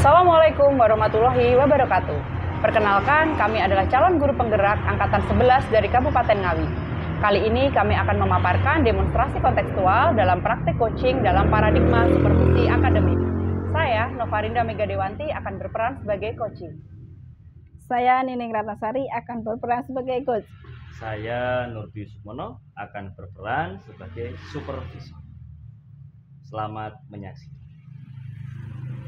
Assalamualaikum warahmatullahi wabarakatuh. Perkenalkan, kami adalah calon guru penggerak Angkatan 11 dari Kabupaten Ngawi. Kali ini kami akan memaparkan demonstrasi kontekstual dalam praktek coaching dalam paradigma supervisi akademik. Saya, Novarinda Megadewanti, akan berperan sebagai coaching. Saya, Nining Ratnasari, akan berperan sebagai coach. Saya, Nurdi Sukmono, akan berperan sebagai supervisor. Selamat menyaksikan.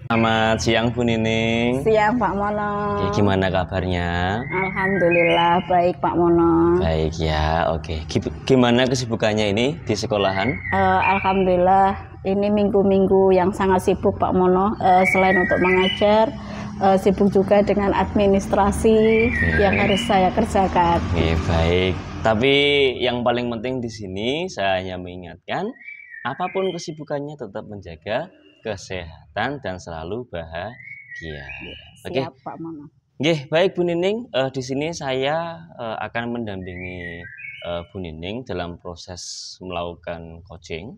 Selamat siang Bu Nining. Siang Pak Mono. Oke, gimana kabarnya? Alhamdulillah baik Pak Mono. Baik ya, oke. Gimana kesibukannya ini di sekolahan? Alhamdulillah ini minggu-minggu yang sangat sibuk Pak Mono. Selain untuk mengajar, sibuk juga dengan administrasi yang harus saya kerjakan. Oke, baik. Tapi yang paling penting di sini saya hanya mengingatkan, apapun kesibukannya tetap menjaga kesehatan dan selalu bahagia. Oke. Siap Pak Mono. Oke, baik Bu Nining. Di sini saya akan mendampingi Bu Nining dalam proses melakukan coaching.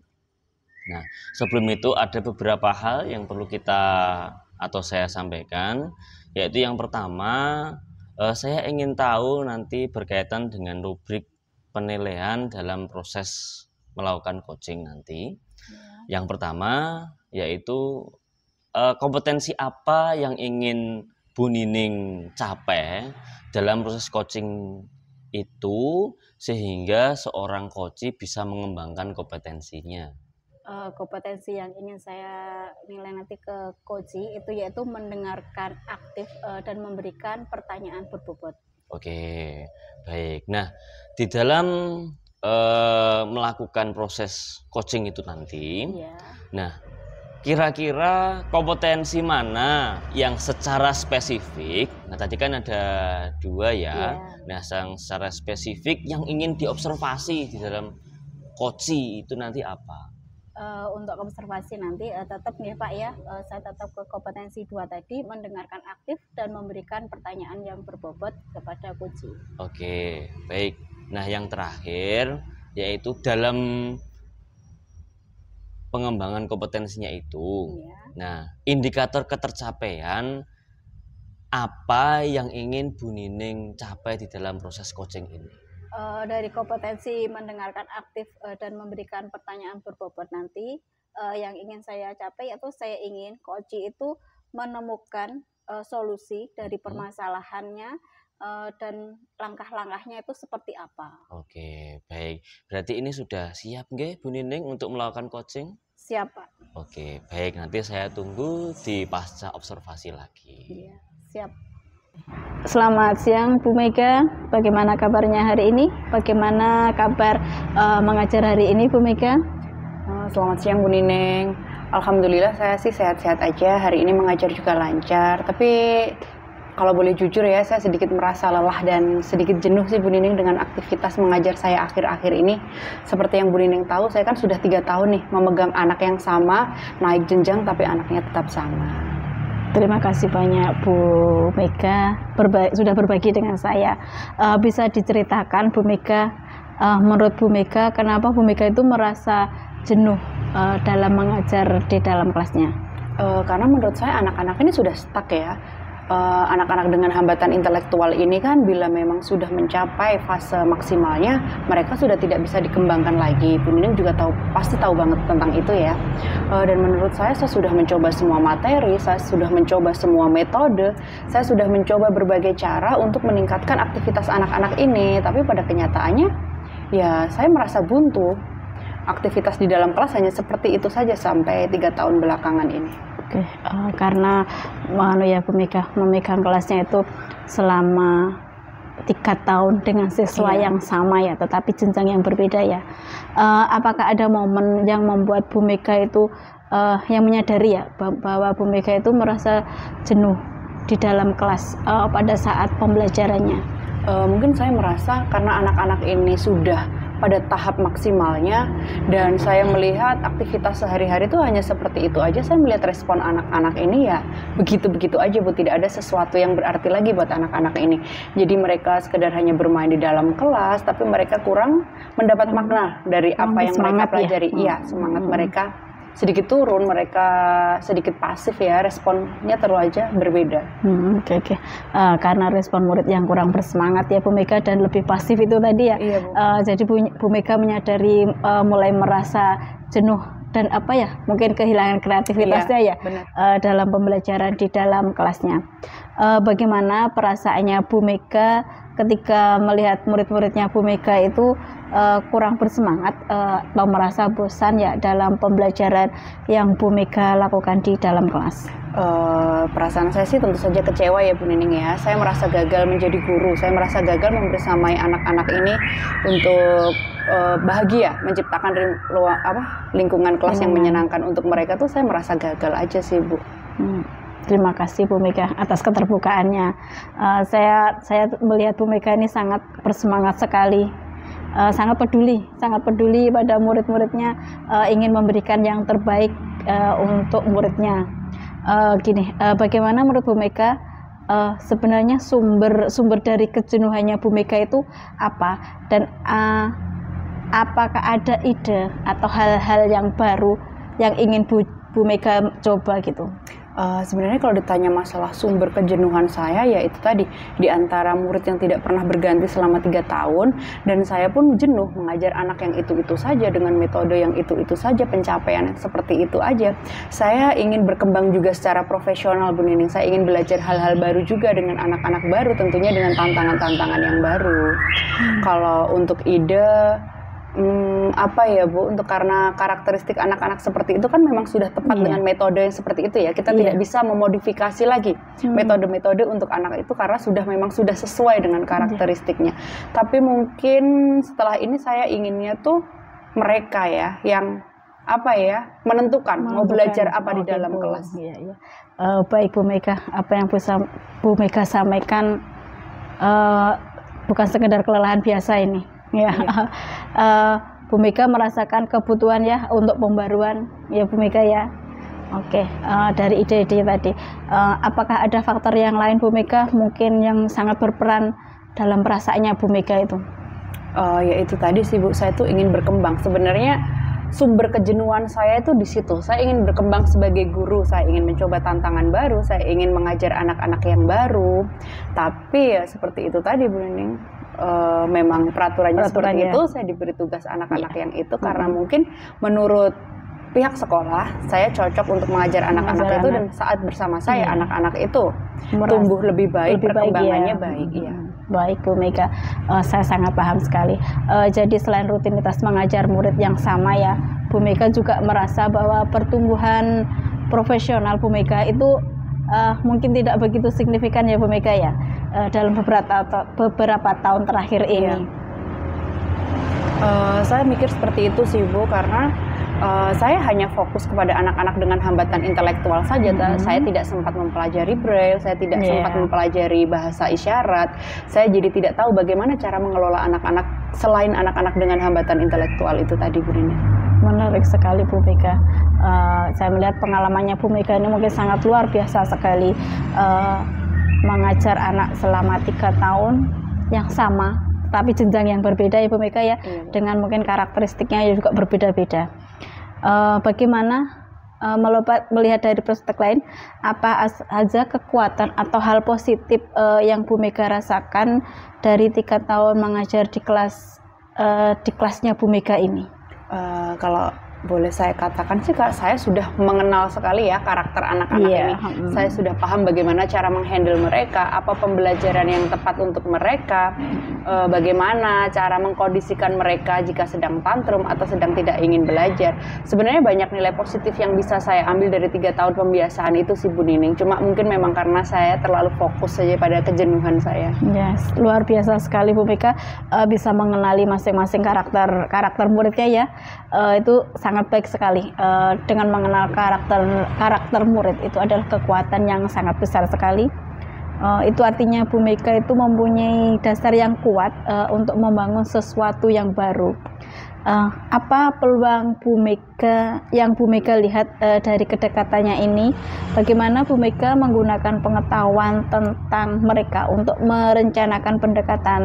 Nah, sebelum itu ada beberapa hal yang perlu kita atau saya sampaikan, yaitu yang pertama, saya ingin tahu nanti berkaitan dengan rubrik penilaian dalam proses melakukan coaching nanti. Yang pertama yaitu kompetensi apa yang ingin Bu Nining capai dalam proses coaching itu sehingga seorang coach bisa mengembangkan kompetensinya. Kompetensi yang ingin saya nilai nanti ke coach itu yaitu mendengarkan aktif dan memberikan pertanyaan berbobot. Oke, baik. Nah, di dalam melakukan proses coaching itu nanti, nah kira-kira kompetensi mana yang secara spesifik, nah tadi kan ada dua ya, nah yang secara spesifik yang ingin diobservasi di dalam coaching itu nanti apa? Untuk observasi nanti tetap nih Pak ya, saya tetap ke kompetensi 2 tadi, mendengarkan aktif dan memberikan pertanyaan yang berbobot kepada coach. Oke, baik. Nah yang terakhir yaitu dalam pengembangan kompetensinya itu. Nah, indikator ketercapaian apa yang ingin Bu Nining capai di dalam proses coaching ini? Dari kompetensi mendengarkan aktif dan memberikan pertanyaan berbobot nanti, yang ingin saya capai yaitu saya ingin coach itu menemukan solusi dari permasalahannya dan langkah-langkahnya itu seperti apa. Oke, baik. Berarti ini sudah siap nggih Bu Nining untuk melakukan coaching? Siap Pak. Oke, baik. Nanti saya tunggu di pasca observasi lagi. Iya, siap. Selamat siang Bu Mega, bagaimana kabarnya hari ini? Bagaimana kabar mengajar hari ini Bu Mega? Selamat siang Bu Nining. Alhamdulillah saya sih sehat-sehat aja. Hari ini mengajar juga lancar. Tapi kalau boleh jujur ya, saya sedikit merasa lelah dan sedikit jenuh sih Bu Nining dengan aktivitas mengajar saya akhir-akhir ini. Seperti yang Bu Nining tahu, saya kan sudah 3 tahun nih memegang anak yang sama, naik jenjang tapi anaknya tetap sama. Terima kasih banyak Bu Mega sudah berbagi dengan saya. Bisa diceritakan Bu Mega, menurut Bu Mega, kenapa Bu Mega itu merasa jenuh dalam mengajar di dalam kelasnya? Karena menurut saya anak-anak ini sudah stuck ya. Anak-anak dengan hambatan intelektual ini kan bila memang sudah mencapai fase maksimalnya, mereka sudah tidak bisa dikembangkan lagi. Bu Nining juga pasti tahu banget tentang itu ya. Dan menurut saya sudah mencoba semua materi, saya sudah mencoba semua metode, saya sudah mencoba berbagai cara untuk meningkatkan aktivitas anak-anak ini. Tapi pada kenyataannya, ya saya merasa buntu. Aktivitas di dalam kelas hanya seperti itu saja sampai 3 tahun belakangan ini. Oke, karena ya Bu Mega memegang kelasnya itu selama 3 tahun dengan siswa yang sama ya, tetapi jenjang yang berbeda ya. Apakah ada momen yang membuat Bu Mega itu yang menyadari ya bahwa Bu Mega itu merasa jenuh di dalam kelas pada saat pembelajarannya? Mungkin saya merasa karena anak-anak ini sudah pada tahap maksimalnya dan saya melihat aktivitas sehari-hari itu hanya seperti itu aja. Saya melihat respon anak-anak ini ya begitu-begitu aja Bu, tidak ada sesuatu yang berarti lagi buat anak-anak ini. Jadi mereka sekedar hanya bermain di dalam kelas tapi mereka kurang mendapat makna dari apa yang mereka pelajari. Iya, semangat mereka sedikit turun, mereka sedikit pasif ya, responnya terlalu aja berbeda. Oke. Karena respon murid yang kurang bersemangat ya Bu Mega dan lebih pasif itu tadi ya. Iya, Bu. Jadi Bu Mega menyadari mulai merasa jenuh dan mungkin kehilangan kreativitasnya ya dalam pembelajaran di dalam kelasnya. Bagaimana perasaannya Bu Mega ketika melihat murid-muridnya Bu Mega itu kurang bersemangat atau merasa bosan ya dalam pembelajaran yang Bu Mega lakukan di dalam kelas? Perasaan saya sih tentu saja kecewa ya Bu Nining ya. Saya merasa gagal menjadi guru, saya merasa gagal membersamai anak-anak ini untuk bahagia, menciptakan lingkungan kelas yang menyenangkan untuk mereka tuh. Saya merasa gagal aja sih Bu. Terima kasih Bu Mega atas keterbukaannya. Saya melihat Bu Mega ini sangat bersemangat sekali, sangat peduli pada murid-muridnya, ingin memberikan yang terbaik untuk muridnya. Bagaimana menurut Bu Mega sebenarnya sumber dari kejenuhannya Bu Mega itu apa, dan apakah ada ide atau hal-hal yang baru yang ingin Bu Mega coba gitu? Sebenarnya kalau ditanya masalah sumber kejenuhan saya, ya itu tadi, di antara murid yang tidak pernah berganti selama 3 tahun, dan saya pun jenuh mengajar anak yang itu-itu saja, dengan metode yang itu-itu saja, pencapaian yang seperti itu aja. Saya ingin berkembang juga secara profesional Bu Nining, saya ingin belajar hal-hal baru juga dengan anak-anak baru, tentunya dengan tantangan-tantangan yang baru. Kalau untuk ide, Bu, untuk karena karakteristik anak-anak seperti itu kan memang sudah tepat dengan metode yang seperti itu ya. Kita tidak bisa memodifikasi lagi metode-metode untuk anak itu karena memang sudah sesuai dengan karakteristiknya. Tapi mungkin setelah ini saya inginnya tuh mereka ya yang menentukan mau belajar apa di dalam kelas. Baik Bu Mega, apa yang bisa Bu Mega sampaikan bukan sekedar kelelahan biasa ini. Bu Mega merasakan kebutuhan ya untuk pembaruan ya Bu Mega ya. Dari ide-ide tadi, apakah ada faktor yang lain Bu Mega mungkin yang sangat berperan dalam perasaannya Bu Mega itu? Ya itu tadi sih Bu, saya tuh ingin berkembang. Sebenarnya sumber kejenuhan saya itu di situ. Saya ingin berkembang sebagai guru, saya ingin mencoba tantangan baru, saya ingin mengajar anak-anak yang baru. Tapi ya seperti itu tadi Bu Nining. Memang peraturannya seperti itu, saya diberi tugas anak-anak yang itu karena mungkin menurut pihak sekolah saya cocok untuk mengajar anak-anak itu, dan saat bersama saya anak-anak itu tumbuh lebih baik, perkembangannya baik. Baik Bu Mega, saya sangat paham sekali. Jadi selain rutinitas mengajar murid yang sama ya, Bu Mega juga merasa bahwa pertumbuhan profesional Bu Mega itu mungkin tidak begitu signifikan ya Bu Mega ya dalam beberapa tahun terakhir ini. Saya mikir seperti itu sih Bu, karena saya hanya fokus kepada anak-anak dengan hambatan intelektual saja. Saya tidak sempat mempelajari braille, saya tidak sempat mempelajari bahasa isyarat. Saya jadi tidak tahu bagaimana cara mengelola anak-anak selain anak-anak dengan hambatan intelektual itu tadi Bu Nina. Menarik sekali Bu Mega. Saya melihat pengalamannya Bu Mega ini mungkin sangat luar biasa sekali, mengajar anak selama 3 tahun yang sama tapi jenjang yang berbeda ya Bu Mega ya, dengan mungkin karakteristiknya juga berbeda-beda. Bagaimana melihat dari perspektif lain, apa saja kekuatan atau hal positif yang Bu Mega rasakan dari 3 tahun mengajar di kelasnya Bu Mega ini? Kalau boleh saya katakan sih Kak, saya sudah mengenal sekali ya karakter anak-anak ini. Saya sudah paham bagaimana cara menghandle mereka, apa pembelajaran yang tepat untuk mereka, bagaimana cara mengkondisikan mereka jika sedang tantrum atau sedang tidak ingin belajar. Sebenarnya banyak nilai positif yang bisa saya ambil dari 3 tahun pembiasaan itu sih Bu Nining. Cuma mungkin memang karena saya terlalu fokus saja pada kejenuhan saya. Yes, luar biasa sekali Bu Mega bisa mengenali masing-masing karakter muridnya ya. Itu sangat baik sekali. Dengan mengenal karakter murid itu adalah kekuatan yang sangat besar sekali. Itu artinya Bu Mega itu mempunyai dasar yang kuat untuk membangun sesuatu yang baru. Apa peluang Bu Mega yang Bu Mega lihat dari kedekatannya ini? Bagaimana Bu Mega menggunakan pengetahuan tentang mereka untuk merencanakan pendekatan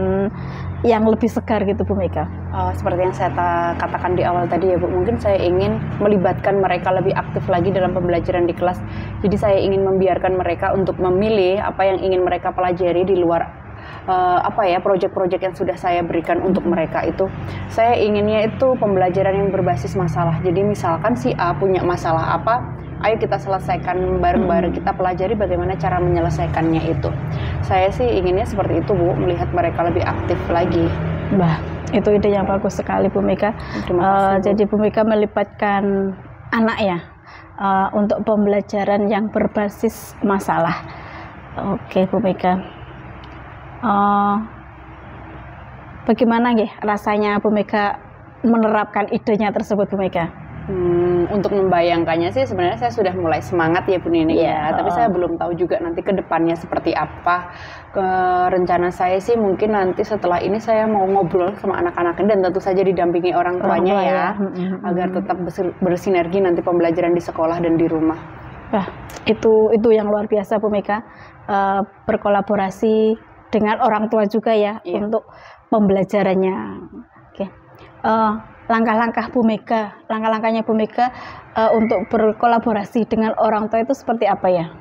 yang lebih segar gitu Bu Mega? Seperti yang saya katakan di awal tadi ya Bu, mungkin saya ingin melibatkan mereka lebih aktif lagi dalam pembelajaran di kelas. Jadi saya ingin membiarkan mereka untuk memilih apa yang ingin mereka pelajari di luar proyek-proyek yang sudah saya berikan untuk mereka itu. Saya inginnya itu pembelajaran yang berbasis masalah. Jadi misalkan si A punya masalah apa, ayo kita selesaikan bareng-bareng, kita pelajari bagaimana cara menyelesaikannya itu. Saya sih inginnya seperti itu Bu, melihat mereka lebih aktif lagi. Bah, itu ide yang bagus sekali Bu Mega. Jadi Bu Mega melibatkan anak ya untuk pembelajaran yang berbasis masalah. Oke Bu Mega. Bagaimana rasanya Bu Mega menerapkan idenya tersebut Bu Mega? Untuk membayangkannya sih sebenarnya saya sudah mulai semangat ya Bu Nining ya, tapi saya belum tahu juga nanti ke depannya seperti apa. Rencana saya sih mungkin nanti setelah ini saya mau ngobrol sama anak-anak dan tentu saja didampingi orang tuanya ya, agar tetap bersinergi nanti pembelajaran di sekolah dan di rumah. Nah, itu yang luar biasa Bu Mega, berkolaborasi dengan orang tua juga ya, untuk pembelajarannya. Oke. Langkah-langkahnya Bu Mega untuk berkolaborasi dengan orang tua itu seperti apa ya?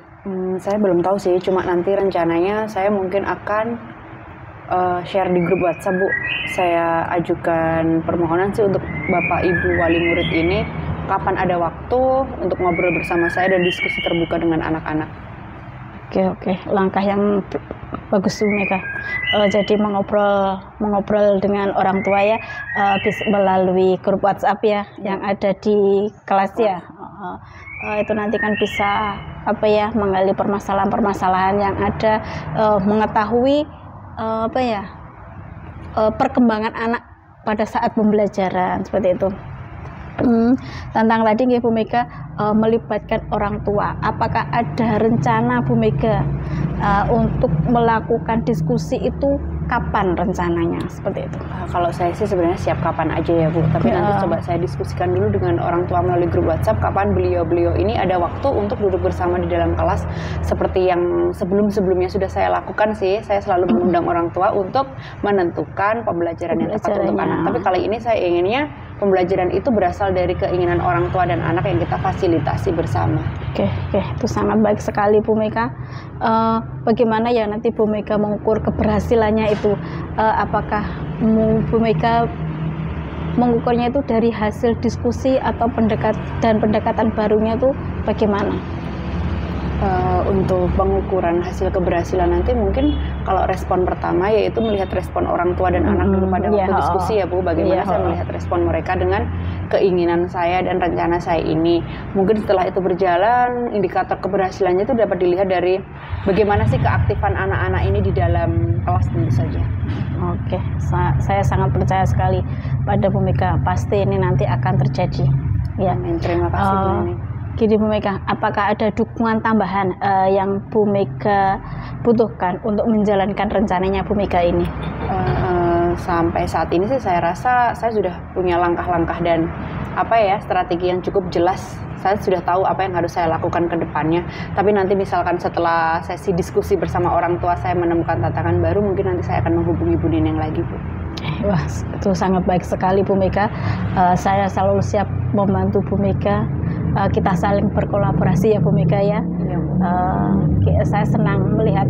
Saya belum tahu sih, cuma nanti rencananya saya mungkin akan share di grup WhatsApp Bu. Saya ajukan permohonan sih untuk Bapak Ibu wali murid ini kapan ada waktu untuk ngobrol bersama saya dan diskusi terbuka dengan anak-anak. Oke, langkah yang bagus Bu Mega. Jadi mengobrol dengan orang tua ya, bisa melalui grup WhatsApp ya, yang ada di kelas ya. Itu nanti kan bisa menggali permasalahan-permasalahan yang ada, mengetahui perkembangan anak pada saat pembelajaran seperti itu. Tentang tadi Bu Mega melibatkan orang tua, apakah ada rencana Bu Mega untuk melakukan diskusi itu kapan rencananya seperti itu? Kalau saya sih sebenarnya siap kapan aja ya Bu, tapi nanti coba saya diskusikan dulu dengan orang tua melalui grup WhatsApp kapan beliau ini ada waktu untuk duduk bersama di dalam kelas seperti yang sebelumnya sudah saya lakukan sih. Saya selalu mengundang orang tua untuk menentukan pembelajaran yang tepat untuk anak. Tapi kali ini saya inginnya pembelajaran itu berasal dari keinginan orang tua dan anak yang kita fasilitasi bersama. Oke, itu sangat baik sekali Bu Mega. Bagaimana ya nanti Bu Mega mengukur keberhasilannya itu? Apakah Bu Mega mengukurnya itu dari hasil diskusi atau pendekatan barunya itu bagaimana? Untuk pengukuran hasil keberhasilan nanti mungkin kalau respon pertama yaitu melihat respon orang tua dan anak dulu pada waktu diskusi ya Bu, bagaimana saya melihat respon mereka dengan keinginan saya dan rencana saya ini. Mungkin setelah itu berjalan, indikator keberhasilannya itu dapat dilihat dari bagaimana sih keaktifan anak-anak ini di dalam kelas tentu saja. Oke, saya sangat percaya sekali pada Bu Mega, pasti ini nanti akan terjadi. Ya, terima kasih Bu Nining. Gini Bu Mega, apakah ada dukungan tambahan yang Bu Mega butuhkan untuk menjalankan rencananya Bu Mega ini? Sampai saat ini sih saya rasa saya sudah punya langkah-langkah dan strategi yang cukup jelas. Saya sudah tahu apa yang harus saya lakukan ke depannya. Tapi nanti misalkan setelah sesi diskusi bersama orang tua saya menemukan tantangan baru, mungkin nanti saya akan menghubungi Bu Nining lagi Bu. Wah, itu sangat baik sekali Bu Mega. Saya selalu siap membantu Bu Mega. Kita saling berkolaborasi ya Bu Mega ya. Saya senang melihat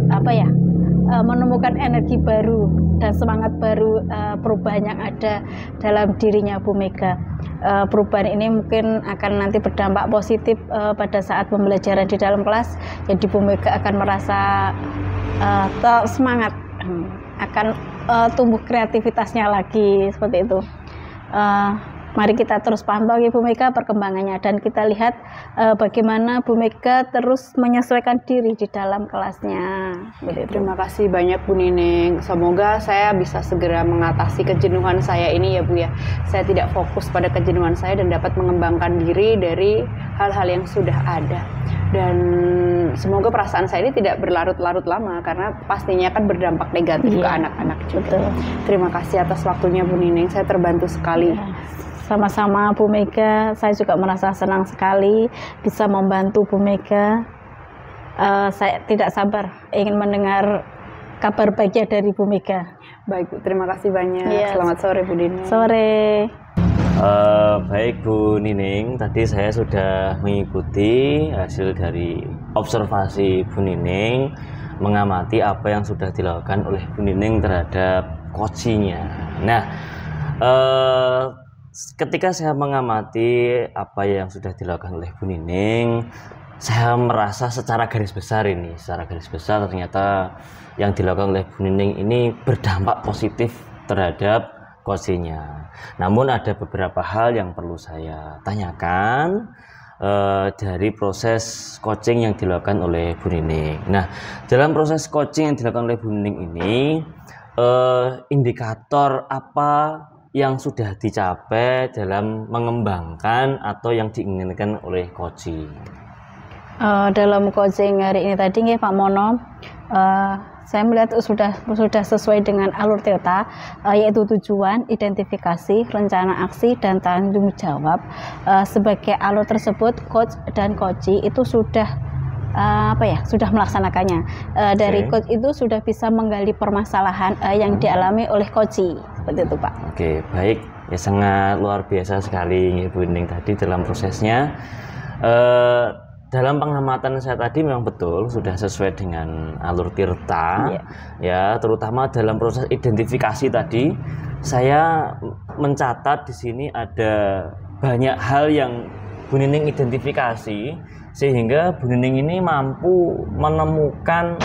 menemukan energi baru dan semangat baru, perubahan yang ada dalam dirinya Bu Mega. Perubahan ini mungkin akan nanti berdampak positif pada saat pembelajaran di dalam kelas. Jadi Bu Mega akan merasa semangat, akan tumbuh kreativitasnya lagi seperti itu. Mari kita terus pantau ya Bu Mega perkembangannya, dan kita lihat bagaimana Bu Mega terus menyesuaikan diri di dalam kelasnya. Terima kasih banyak Bu Nining. Semoga saya bisa segera mengatasi kejenuhan saya ini ya Bu ya. Saya tidak fokus pada kejenuhan saya dan dapat mengembangkan diri dari hal-hal yang sudah ada. Dan semoga perasaan saya ini tidak berlarut-larut lama karena pastinya kan berdampak negatif ke anak-anak juga. Betul. Terima kasih atas waktunya Bu Nining, saya terbantu sekali. Ya, sama-sama Bu Mega, saya juga merasa senang sekali bisa membantu Bu Mega. Saya tidak sabar ingin mendengar kabar baiknya dari Bu Mega. Baik Bu, terima kasih banyak. Iya. Selamat sore Bu Nining. Sore. Baik Bu Nining, tadi saya sudah mengikuti hasil dari observasi Bu Nining, mengamati apa yang sudah dilakukan oleh Bu Nining terhadap kocinya. Nah, ketika saya mengamati apa yang sudah dilakukan oleh Bu Nining, saya merasa secara garis besar ternyata yang dilakukan oleh Bu Nining ini berdampak positif terhadap coachingnya. Namun ada beberapa hal yang perlu saya tanyakan dari proses coaching yang dilakukan oleh Bu Nining. Nah, dalam proses coaching yang dilakukan oleh Bu Nining ini, indikator apa yang sudah dicapai dalam mengembangkan atau yang diinginkan oleh coaching? Dalam coaching hari ini tadi Pak Mono, saya melihat sudah sesuai dengan alur TETA, yaitu tujuan, identifikasi, rencana aksi, dan tanggung jawab. Sebagai alur tersebut, coach dan coachee itu sudah sudah melaksanakannya. Dari coach itu sudah bisa menggali permasalahan yang dialami oleh coachee, seperti itu Pak. Oke, baik, ya sangat luar biasa sekali Bu Nining tadi dalam prosesnya. Dalam pengamatan saya tadi memang betul sudah sesuai dengan alur TETA, ya, terutama dalam proses identifikasi tadi saya mencatat di sini ada banyak hal yang Bu Nining identifikasi sehingga Bu Nining ini mampu menemukan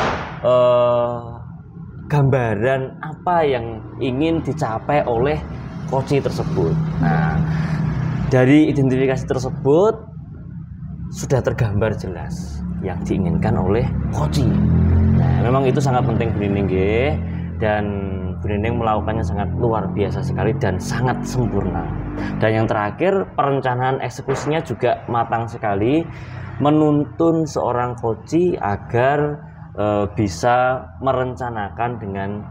gambaran apa yang ingin dicapai oleh coachee tersebut. Nah, dari identifikasi tersebut sudah tergambar jelas yang diinginkan oleh coachee. Nah, memang itu sangat penting Bu Nining, dan Bu Nining melakukannya sangat luar biasa sekali dan sangat sempurna. Dan yang terakhir, perencanaan eksekusinya juga matang sekali, menuntun seorang coachee agar bisa merencanakan dengan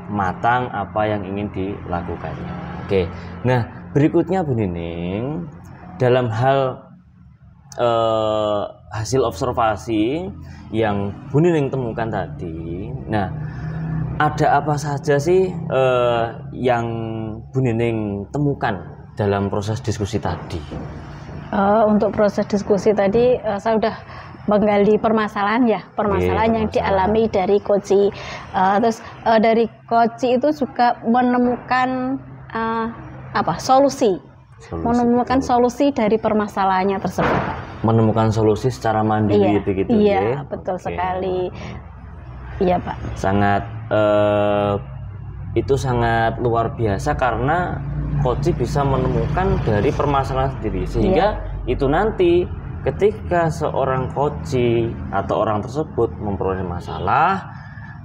matang apa yang ingin dilakukannya. Oke, nah berikutnya Bu Nining, dalam hal hasil observasi yang Bu Nining temukan tadi, nah ada apa saja sih yang Bu Nining temukan dalam proses diskusi tadi? Untuk proses diskusi tadi saya sudah menggali permasalahan yang dialami dari coachee. Terus dari coachee itu juga menemukan solusi. Menemukan solusi dari permasalahannya tersebut. Menemukan solusi secara mandiri begitu. Iya, betul sekali. Iya, Pak. Itu sangat luar biasa karena coachee bisa menemukan dari permasalahan sendiri, sehingga itu nanti ketika seorang coachee atau orang tersebut memperoleh masalah,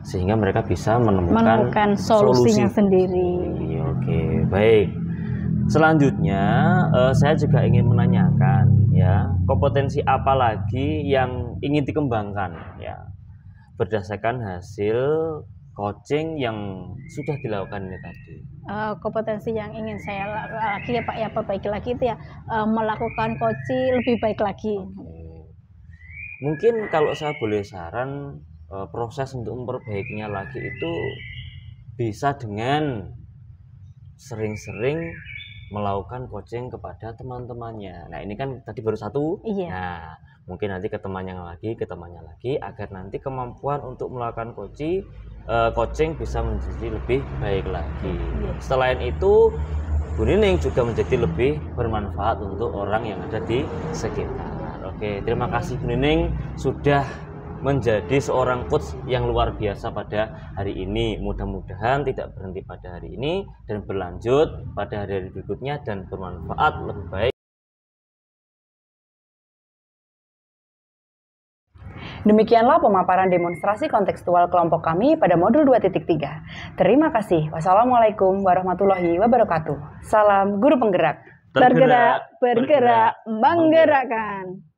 sehingga mereka bisa menemukan solusinya sendiri. Oke, baik. Selanjutnya saya juga ingin menanyakan, ya, kompetensi apa lagi yang ingin dikembangkan, ya, berdasarkan hasil coaching yang sudah dilakukan ini tadi. Kompetensi yang ingin saya lagi perbaiki lagi itu melakukan coaching lebih baik lagi. Mungkin kalau saya boleh saran, proses untuk memperbaikinya lagi itu bisa dengan sering-sering melakukan coaching kepada teman-temannya. Nah, ini kan tadi baru satu. Nah, mungkin nanti ke temannya lagi agar nanti kemampuan untuk melakukan coaching bisa menjadi lebih baik lagi. Selain itu, Bu Nining juga menjadi lebih bermanfaat untuk orang yang ada di sekitar. Oke, terima kasih Bu Nining sudah menjadi seorang coach yang luar biasa pada hari ini. Mudah-mudahan tidak berhenti pada hari ini dan berlanjut pada hari-hari berikutnya dan bermanfaat lebih baik. Demikianlah pemaparan demonstrasi kontekstual kelompok kami pada modul 2.3. Terima kasih. Wassalamualaikum warahmatullahi wabarakatuh. Salam guru penggerak. Bergerak, menggerakkan.